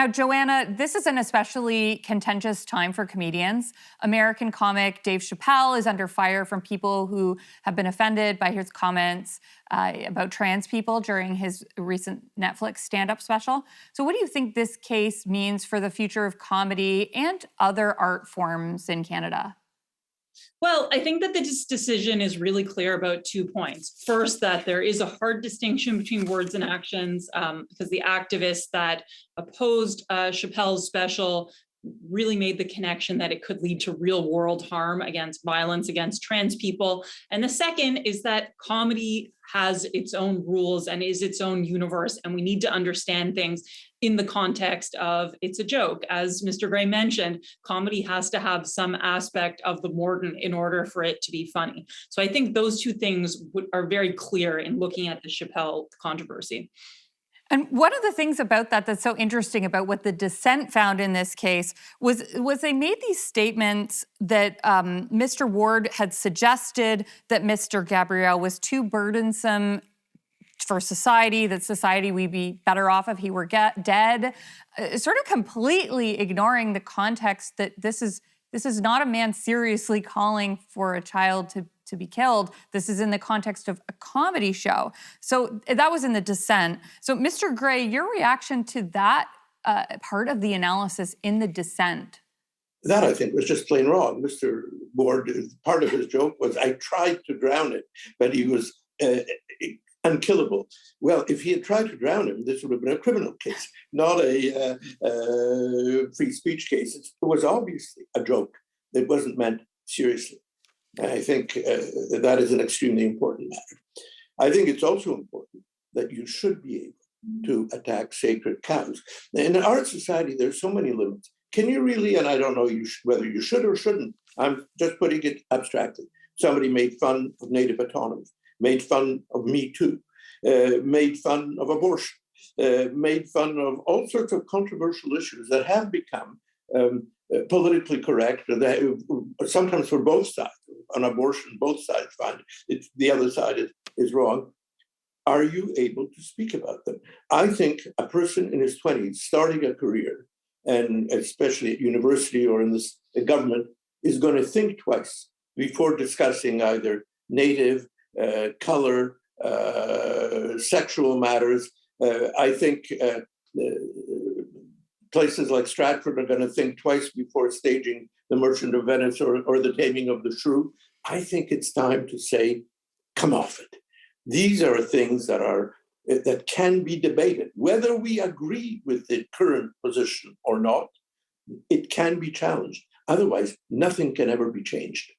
Now, Joanna, this is an especially contentious time for comedians. American comic Dave Chapelle is under fire from people who have been offended by his comments about trans people during his recent Netflix stand-up special. So what do you think this case means for the future of comedy and other art forms in Canada? Well, I think that this decision is really clear about 2 points. First, that there is a hard distinction between words and actions, because the activists that opposed Chappelle's special really made the connection that it could lead to real world harm against violence against trans people. And the second is that comedy has its own rules and is its own universe, and we need to understand things in the context of it's a joke. As Mr. Gray mentioned, comedy has to have some aspect of the mordant in order for it to be funny. So I think those two things are very clear in looking at the Chappelle controversy. And one of the things about that that's so interesting about what the dissent found in this case was they made these statements that Mr. Ward had suggested that Mr. Gabriel was too burdensome for society, that society would be better off if he were dead, sort of completely ignoring the context that this is not a man seriously calling for a child to be killed. This is in the context of a comedy show. So that was in the dissent. So Mr. Gray, your reaction to that part of the analysis in the dissent? That, I think, was just plain wrong. Mr. Ward, part of his joke was, I tried to drown it, but he was unkillable. Well, if he had tried to drown him, this would have been a criminal case, not a free speech case. It was obviously a joke. It wasn't meant seriously. And I think that is an extremely important matter. I think it's also important that you should be able to attack sacred cows. In our society, there's so many limits. Can you really, and I don't know whether you should or shouldn't, I'm just putting it abstractly. Somebody made fun of Native autonomy, made fun of Me Too, made fun of abortion, made fun of all sorts of controversial issues that have become politically correct, sometimes for both sides. On abortion, both sides find the other side is wrong. Are you able to speak about them? I think a person in his 20s starting a career, and especially at university or in the government, is going to think twice before discussing either native, color, sexual matters. I think places like Stratford are going to think twice before staging The Merchant of Venice or The Taming of the Shrew. I think it's time to say, come off it. These are things that can be debated. Whether we agree with the current position or not, it can be challenged. Otherwise, nothing can ever be changed.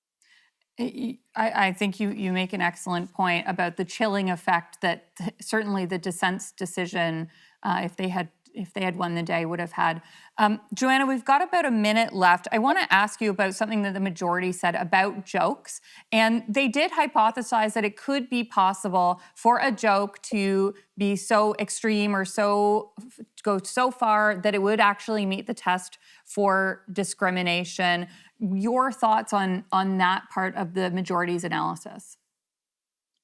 I think you make an excellent point about the chilling effect that certainly the dissent's decision, if they had won the day, would have had. Joanna, we've got about a minute left. I want to ask you about something that the majority said about jokes. And they did hypothesize that it could be possible for a joke to be so extreme or go so far that it would actually meet the test for discrimination. Your thoughts on that part of the majority's analysis?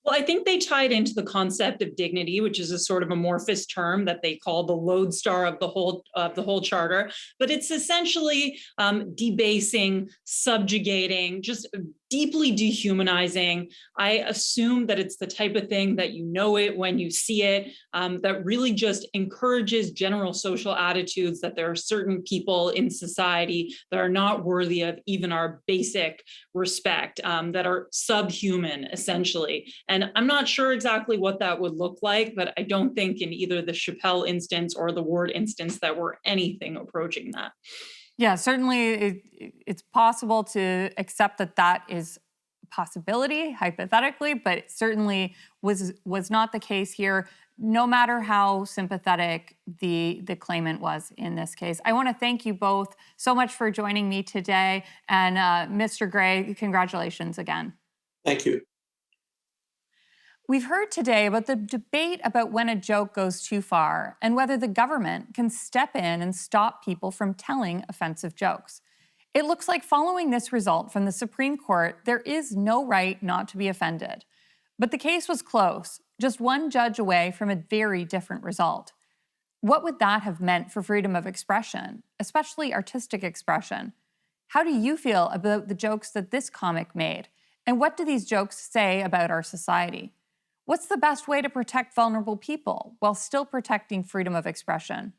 Well, I think they tied into the concept of dignity, which is a sort of amorphous term that they call the lodestar of the whole charter. But it's essentially debasing, subjugating, just deeply dehumanizing. I assume that it's the type of thing that you know it when you see it, that really just encourages general social attitudes that there are certain people in society that are not worthy of even our basic respect, that are subhuman, essentially. And I'm not sure exactly what that would look like, but I don't think in either the Chapelle instance or the Ward instance that we're anything approaching that. Yeah, certainly it's possible to accept that is a possibility, hypothetically, but it certainly was not the case here, no matter how sympathetic the claimant was in this case. I want to thank you both so much for joining me today. And Mr. Gray, congratulations again. Thank you. We've heard today about the debate about when a joke goes too far and whether the government can step in and stop people from telling offensive jokes. It looks like following this result from the Supreme Court, there is no right not to be offended. But the case was close, just one judge away from a very different result. What would that have meant for freedom of expression, especially artistic expression? How do you feel about the jokes that this comic made? And what do these jokes say about our society? What's the best way to protect vulnerable people while still protecting freedom of expression?